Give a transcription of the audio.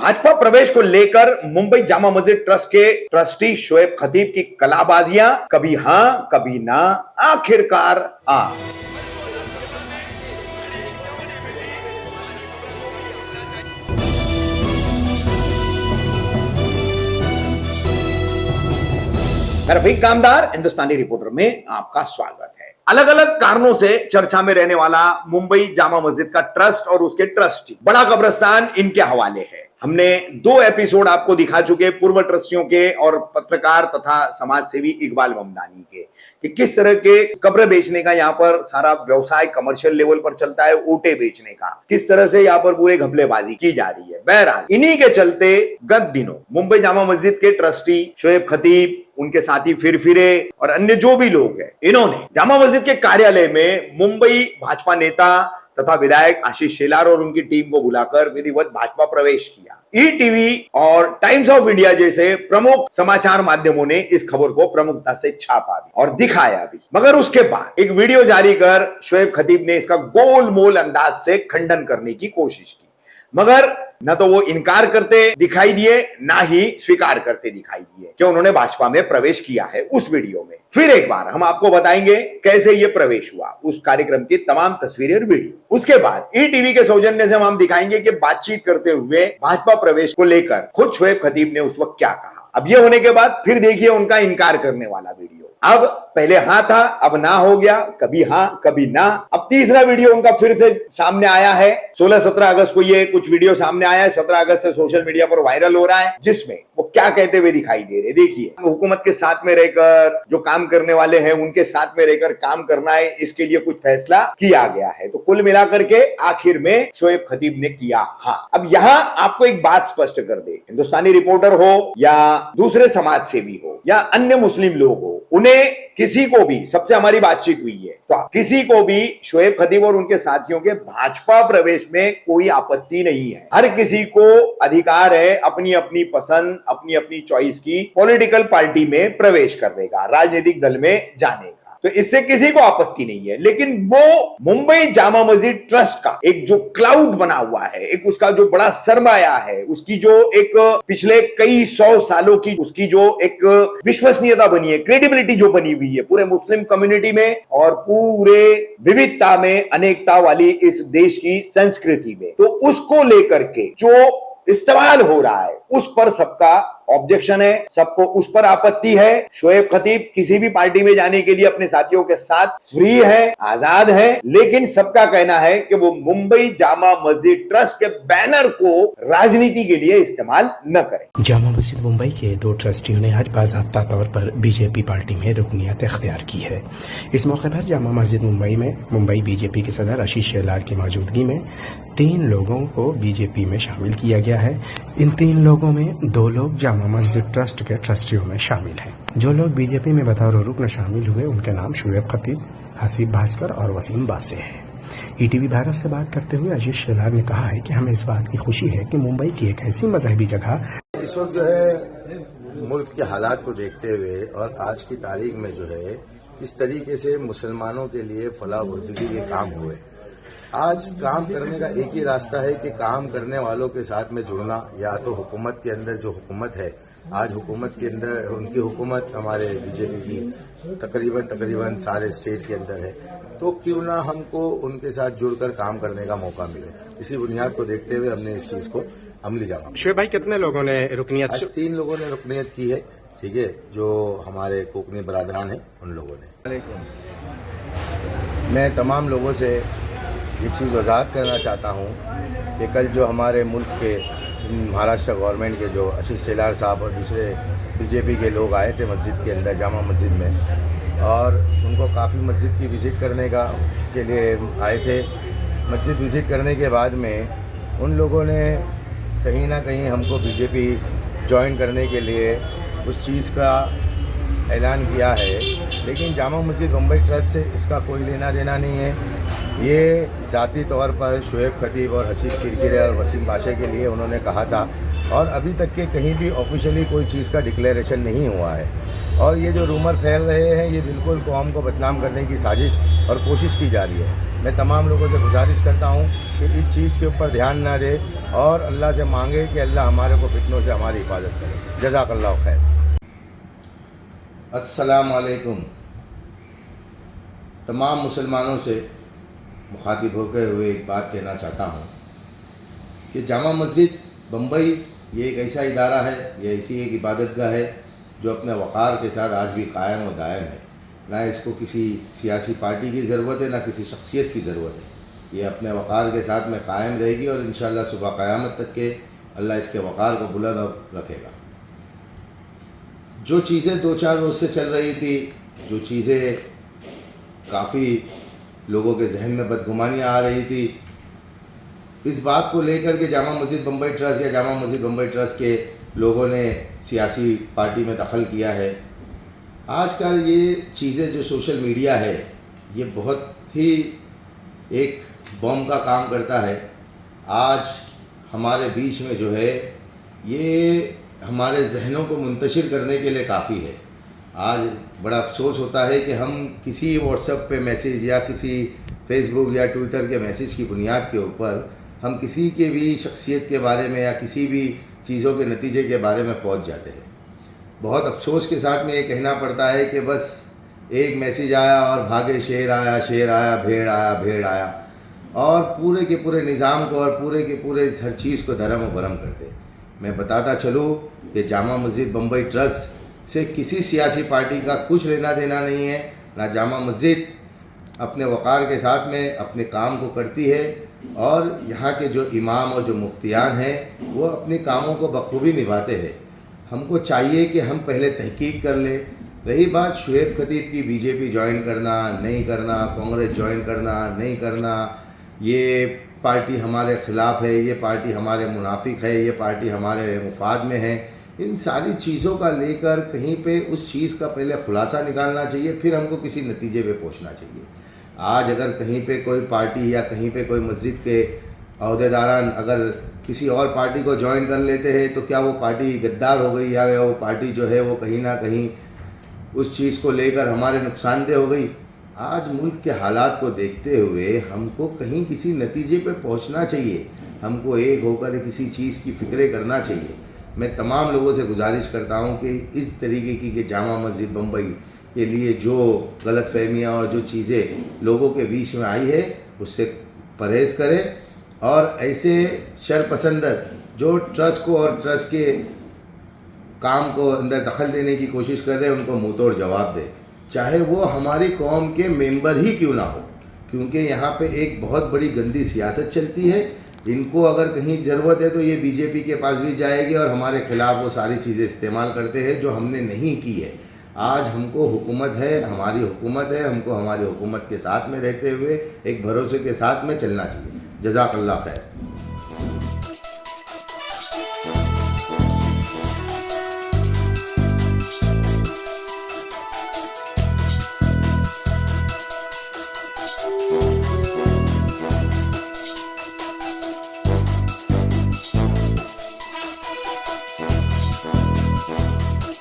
भाजपा प्रवेश को लेकर मुंबई जामा मस्जिद ट्रस्ट के ट्रस्टी शोएब खतीब की कलाबाजियां, कभी हां कभी ना, आखिरकार मैं रफीक कामदार हिंदुस्तानी रिपोर्टर में आपका स्वागत है। अलग अलग कारणों से चर्चा में रहने वाला मुंबई जामा मस्जिद का ट्रस्ट और उसके ट्रस्टी बड़ा कब्रिस्तान इनके हवाले है। हमने 2 एपिसोड आपको दिखा चुके पूर्व ट्रस्टियों के और पत्रकार तथा समाज सेवी इकबाल ममदानी के, कि किस तरह के कब्र बेचने का यहाँ पर सारा व्यवसाय कमर्शियल लेवल पर चलता है, ओटे बेचने का, किस तरह से यहाँ पर पूरे घपलेबाजी की जा रही है। बहरहाल इन्हीं के चलते गत दिनों मुंबई जामा मस्जिद के ट्रस्टी शोएब खतीब, उनके साथी फिरफिरे और अन्य जो भी लोग हैं, इन्होंने जामा मस्जिद के कार्यालय में मुंबई भाजपा नेता तथा विधायक आशीष शेलार और उनकी टीम को बुलाकर विधिवत भाजपा प्रवेश किया। ईटीवी और टाइम्स ऑफ इंडिया जैसे प्रमुख समाचार माध्यमों ने इस खबर को प्रमुखता से छापा भी और दिखाया भी, मगर उसके बाद एक वीडियो जारी कर शोएब खतीब ने इसका गोलमोल अंदाज से खंडन करने की कोशिश की, मगर न तो वो इनकार करते दिखाई दिए, ना ही स्वीकार करते दिखाई दिए कि उन्होंने भाजपा में प्रवेश किया है। उस वीडियो में फिर एक बार हम आपको बताएंगे कैसे ये प्रवेश हुआ, उस कार्यक्रम की तमाम तस्वीरें और वीडियो। उसके बाद ईटीवी के सौजन्य से हम दिखाएंगे कि बातचीत करते हुए भाजपा प्रवेश को लेकर खुद शोएब खतीब ने उस वक्त क्या कहा। अब ये होने के बाद फिर देखिए उनका इनकार करने वाला वीडियो। अब पहले हाँ था, अब ना हो गया, कभी हाँ कभी ना। अब तीसरा वीडियो उनका फिर से सामने आया है। 16-17 अगस्त को ये कुछ वीडियो सामने आया है, 17 अगस्त से सोशल मीडिया पर वायरल हो रहा है, जिसमें वो क्या कहते हुए दिखाई दे रहे। देखिए, हुकूमत के साथ में रहकर जो काम करने वाले हैं उनके साथ में रहकर काम करना है, इसके लिए कुछ फैसला किया गया है। तो कुल मिलाकर के आखिर में शोएब खतीब ने किया हाँ। अब यहाँ आपको एक बात स्पष्ट कर दे, हिंदुस्तानी रिपोर्टर हो या दूसरे समाज सेवी हो या अन्य मुस्लिम लोग हो, उन्हें किसी को भी, सबसे हमारी बातचीत हुई है, तो किसी को भी शोएब खतीब और उनके साथियों के भाजपा प्रवेश में कोई आपत्ति नहीं है। हर किसी को अधिकार है अपनी अपनी पसंद, अपनी अपनी चॉइस की पॉलिटिकल पार्टी में प्रवेश करने का, राजनीतिक दल में जाने का, तो इससे किसी को आपत्ति नहीं है। लेकिन वो मुंबई जामा मस्जिद ट्रस्ट का एक जो क्लाउड बना हुआ है, एक उसका जो बड़ा सरमाया है, उसकी जो एक पिछले कई 100 सालों की उसकी जो एक विश्वसनीयता बनी है, क्रेडिबिलिटी जो बनी हुई है पूरे मुस्लिम कम्युनिटी में और पूरे विविधता में अनेकता वाली इस देश की संस्कृति में, तो उसको लेकर के जो इस्तेमाल हो रहा है उस पर सबका ऑब्जेक्शन है, सबको उस पर आपत्ति है। शोएब खतीब किसी भी पार्टी में जाने के लिए अपने साथियों के साथ फ्री है, आजाद है, लेकिन सबका कहना है कि वो मुंबई जामा मस्जिद ट्रस्ट के बैनर को राजनीति के लिए इस्तेमाल न करें। जामा मस्जिद मुंबई के 2 ट्रस्टियों ने आज बाज़ाब्ता तौर पर बीजेपी पार्टी में रुकनियत इख्तियार की है। इस मौके पर जामा मस्जिद मुंबई में मुंबई बीजेपी के सदर आशीष शेलार की मौजूदगी में 3 लोगों को बीजेपी में शामिल किया गया है। इन 3 लोगों में 2 लोग जामा मस्जिद ट्रस्ट के ट्रस्टियों में शामिल हैं। जो लोग बीजेपी में बतौर रुकन शामिल हुए उनके नाम शोएब खतीब, हसीब भास्कर और वसीम बासे हैं। ईटीवी भारत से बात करते हुए आशीष शेलार ने कहा है कि हमें इस बात की खुशी है कि मुंबई की एक ऐसी मजहबी जगह इस वक्त जो है मुल्क के हालात को देखते हुए और आज की तारीख में जो है इस तरीके से मुसलमानों के लिए फलाह बुर्दगी के काम हुए। आज काम करने का एक ही रास्ता है कि काम करने वालों के साथ में जुड़ना, या तो हुकूमत के अंदर जो हुकूमत है, आज हुकूमत के अंदर उनकी हुकूमत हमारे बीजेपी की तकरीबन सारे स्टेट के अंदर है, तो क्यों ना हमको उनके साथ जुड़कर काम करने का मौका मिले। इसी बुनियाद को देखते हुए हमने इस चीज को अमली जामा। शोएब भाई, कितने लोगों ने रुकनियत? आज 3 लोगों ने रुकनियत की है, ठीक है, जो हमारे कोकनी बरादरान है उन लोगों ने। मैं तमाम लोगों से ये चीज़ वजाहत करना चाहता हूँ कि कल जो हमारे मुल्क के महाराष्ट्र गवर्नमेंट के जो आशीष शेलार साहब और दूसरे बीजेपी के लोग आए थे मस्जिद के अंदर जामा मस्जिद में, और उनको काफ़ी मस्जिद की विज़िट करने के लिए आए थे। मस्जिद विज़िट करने के बाद में उन लोगों ने कहीं ना कहीं हमको बीजेपी ज्वाइन करने के लिए उस चीज़ का ऐलान किया है, लेकिन जामा मस्जिद मुंबई ट्रस्ट से इसका कोई लेना देना नहीं है। ये ज़ाती तौर पर शोएब खतीब और हसीब किरकिरे और वसीम बाशे के लिए उन्होंने कहा था, और अभी तक के कहीं भी ऑफिशियली कोई चीज़ का डिक्लेरेशन नहीं हुआ है। और ये जो रूमर फैल रहे हैं ये बिल्कुल कौम को बदनाम करने की साजिश और कोशिश की जा रही है। मैं तमाम लोगों से गुजारिश करता हूँ कि इस चीज़ के ऊपर ध्यान ना दे और अल्लाह से मांगे कि अल्लाह हमारे को फितनों से हमारी हिफाजत करे। जज़ाकल्लाहु खैर। अस्सलामु अलैकुम। तमाम मुसलमानों से मुखातिब होकर हुए एक बात कहना चाहता हूँ कि जामा मस्जिद बम्बई ये एक ऐसा इदारा है, ये ऐसी एक इबादतगाह है जो अपने वक़ार के साथ आज भी कायम और दायम है। ना इसको किसी सियासी पार्टी की ज़रूरत है, ना किसी शख्सियत की ज़रूरत है। ये अपने वक़ार के साथ में कायम रहेगी और इंशाअल्लाह सुबह क़यामत तक के अल्लाह इसके वक़ार को बुलंद और रखेगा। जो चीज़ें 2-4 रोज़ से चल रही थी, जो चीज़ें काफ़ी लोगों के जहन में बदगुमानियाँ आ रही थी, इस बात को लेकर के जामा मस्जिद बम्बई ट्रस्ट या जामा मस्जिद बम्बई ट्रस्ट के लोगों ने सियासी पार्टी में दखल किया है। आजकल ये चीज़ें जो सोशल मीडिया है ये बहुत ही एक बम का काम करता है। आज हमारे बीच में जो है ये हमारे जहनों को मुंतशिर करने के लिए काफ़ी है। आज बड़ा अफसोस होता है कि हम किसी व्हाट्सएप पे मैसेज या किसी फेसबुक या ट्विटर के मैसेज की बुनियाद के ऊपर हम किसी के भी शख्सियत के बारे में या किसी भी चीज़ों के नतीजे के बारे में पहुंच जाते हैं। बहुत अफसोस के साथ में ये कहना पड़ता है कि बस एक मैसेज आया और भागे शेर आया, शेर आया, भेड़ आया, भेड़ आया, और पूरे के पूरे निज़ाम को और पूरे के पूरे हर चीज़ को धर्म और भरम करते। मैं बताता चलूँ कि जामा मस्जिद बम्बई ट्रस्ट से किसी सियासी पार्टी का कुछ लेना देना नहीं है। ना जामा मस्जिद अपने वक़ार के साथ में अपने काम को करती है और यहाँ के जो इमाम और जो मुफ्तियान हैं वो अपने कामों को बखूबी निभाते हैं। हमको चाहिए कि हम पहले तहकीक कर लें। रही बात शुएब खतीब की बीजेपी ज्वाइन करना नहीं करना, कांग्रेस ज्वाइन करना नहीं करना, ये पार्टी हमारे ख़िलाफ़ है, ये पार्टी हमारे मुनाफिक है, ये पार्टी हमारे मुफाद में है, इन सारी चीज़ों का लेकर कहीं पे उस चीज़ का पहले खुलासा निकालना चाहिए, फिर हमको किसी नतीजे पे पहुंचना चाहिए। आज अगर कहीं पे कोई पार्टी या कहीं पे कोई मस्जिद के अहदेदारान अगर किसी और पार्टी को ज्वाइन कर लेते हैं तो क्या वो पार्टी गद्दार हो गई या वो पार्टी जो है वो कहीं ना कहीं उस चीज़ को लेकर हमारे नुकसानदेह हो गई। आज मुल्क के हालात को देखते हुए हमको कहीं किसी नतीजे पे पहुंचना चाहिए, हमको एक होकर किसी चीज़ की फ़िक्रें करना चाहिए। मैं तमाम लोगों से गुजारिश करता हूं कि इस तरीके की कि जामा मस्जिद बम्बई के लिए जो गलत फहमियाँ और जो चीज़ें लोगों के बीच में आई है उससे परहेज़ करें और ऐसे शरपसंद जो ट्रस्ट को और ट्रस्ट के काम को अंदर दखल देने की कोशिश कर रहे हैं उनको मुँह तोड़ जवाब दें, चाहे वो हमारी कौम के मेंबर ही क्यों ना हो, क्योंकि यहाँ पे एक बहुत बड़ी गंदी सियासत चलती है। इनको अगर कहीं ज़रूरत है तो ये बीजेपी के पास भी जाएगी और हमारे ख़िलाफ़ वो सारी चीज़ें इस्तेमाल करते हैं जो हमने नहीं की है। आज हमको हुकूमत है, हमारी हुकूमत है, हमको हमारी हुकूमत के साथ में रहते हुए एक भरोसे के साथ में चलना चाहिए। जज़ाकल्लाह खैर।